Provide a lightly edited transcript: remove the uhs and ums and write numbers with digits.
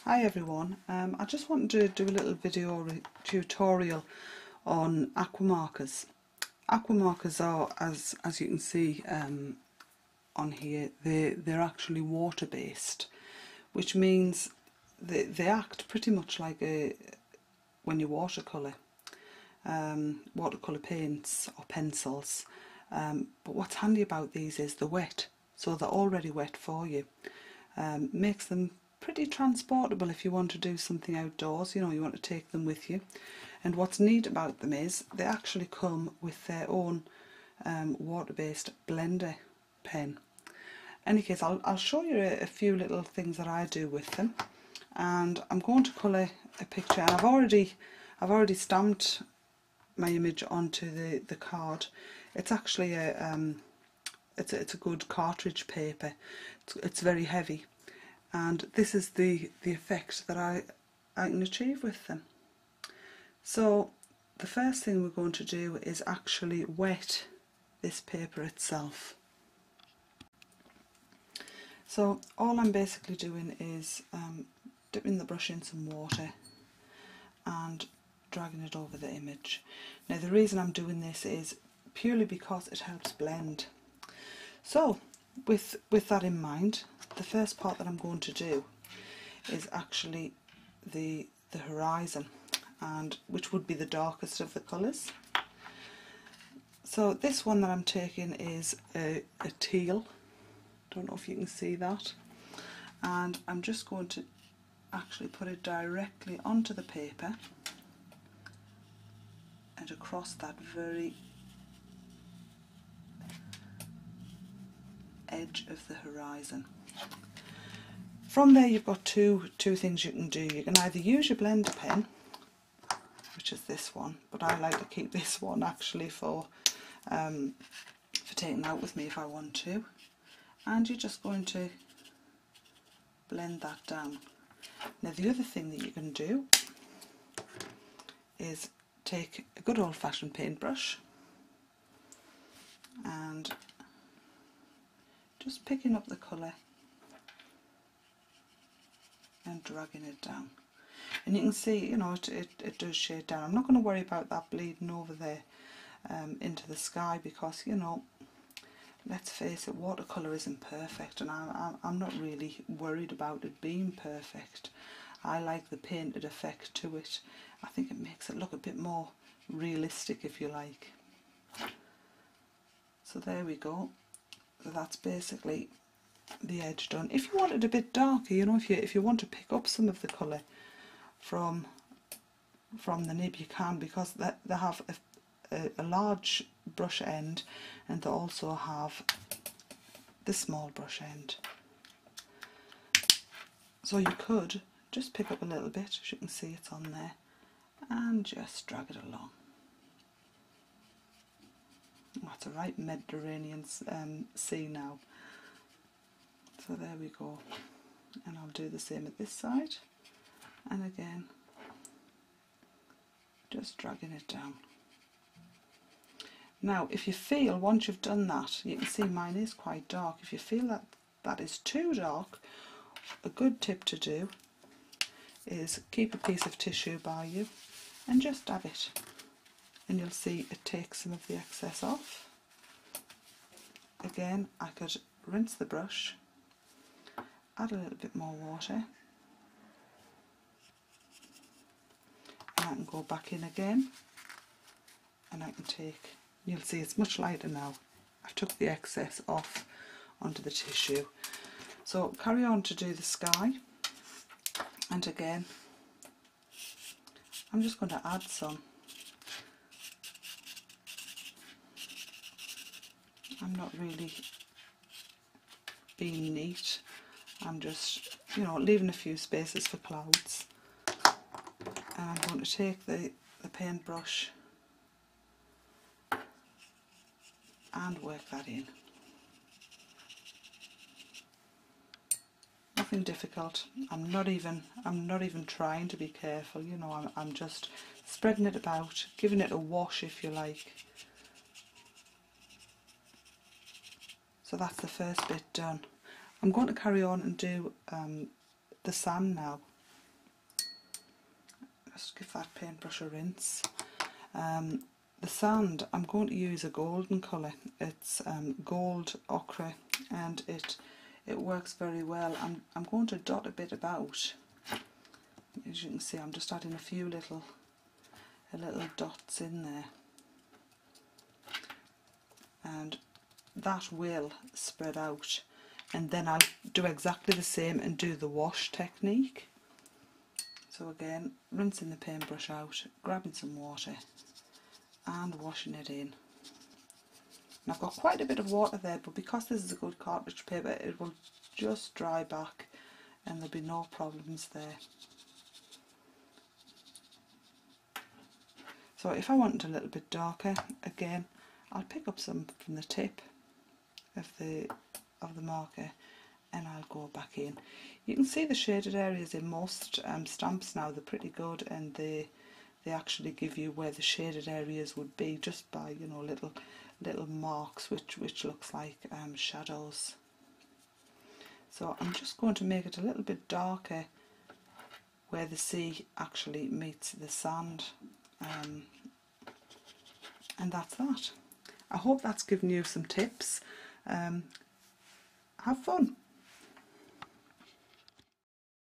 Hi everyone, I just wanted to do a little video tutorial on aqua markers. Aqua markers are, as you can see on here, they're actually water based, which means they act pretty much like when you watercolour paints or pencils. But what's handy about these is they're wet, so they're already wet for you. Makes them pretty transportable if you want to do something outdoors, you want to take them with you. And what's neat about them is they actually come with their own water-based blender pen. In any case, I'll show you a few little things that I do with them, and I'm going to colour a picture. And I've already stamped my image onto the card. It's actually it's a good cartridge paper. It's very heavy, and this is the effect that I can achieve with them. So the first thing we're going to do is actually wet this paper itself. So all I'm basically doing is dipping the brush in some water and dragging it over the image. Now the reason I'm doing this is purely because it helps blend. So with that in mind, the first part that I'm going to do is actually the horizon, and which would be the darkest of the colours. So this one that I'm taking is a teal. Don't know if you can see that. And I'm just going to actually put it directly onto the paper and across that very edge of the horizon. From there you've got two things you can do. You can either use your blender pen, which is this one, but I like to keep this one actually for taking out with me if I want to, and you're just going to blend that down. Now the other thing that you can do is take a good old-fashioned paintbrush and just picking up the colour and dragging it down. And you can see, it does shade down. I'm not going to worry about that bleeding over there into the sky, because, let's face it, watercolour isn't perfect, and I'm not really worried about it being perfect. I like the painted effect to it. I think it makes it look a bit more realistic, if you like. So there we go. That's basically the edge done. If you want it a bit darker, if you want to pick up some of the colour from the nib, you can, because they have a large brush end, and they also have the small brush end. So you could just pick up a little bit, as you can see it's on there, and just drag it along. That's a right Mediterranean sea now. So there we go. And I'll do the same at this side, and again just dragging it down. Now if you feel, once you've done that, you can see mine is quite dark. If you feel that that is too dark, a good tip to do is keep a piece of tissue by you and just dab it, and you'll see it takes some of the excess off. Again, I could rinse the brush, add a little bit more water, and I can go back in again, and I can take, you'll see it's much lighter now. I've took the excess off onto the tissue. So carry on to do the sky, and again I'm just going to add some. I'm not really being neat, I'm just leaving a few spaces for clouds, and I'm going to take the paintbrush and work that in. Nothing difficult. I'm not even trying to be careful, I'm just spreading it about, giving it a wash, if you like. So that's the first bit done. I'm going to carry on and do the sand now. Just give that paintbrush a rinse. The sand, I'm going to use a golden colour. It's gold ochre, and it works very well. I'm going to dot a bit about. As you can see, I'm just adding a few little dots in there, and that will spread out, and then I'll do exactly the same and do the wash technique. So again, rinsing the paintbrush out, grabbing some water and washing it in. And I've got quite a bit of water there, but because this is a good cartridge paper, it will just dry back and there'll be no problems there. So if I want it a little bit darker, again, I'll pick up some from the tip of the marker and I'll go back in. You can see the shaded areas in most stamps now. They're pretty good, and they actually give you where the shaded areas would be just by, you know, little marks which looks like shadows. So I'm just going to make it a little bit darker where the sea actually meets the sand, and that's that. I hope that's given you some tips. Have fun.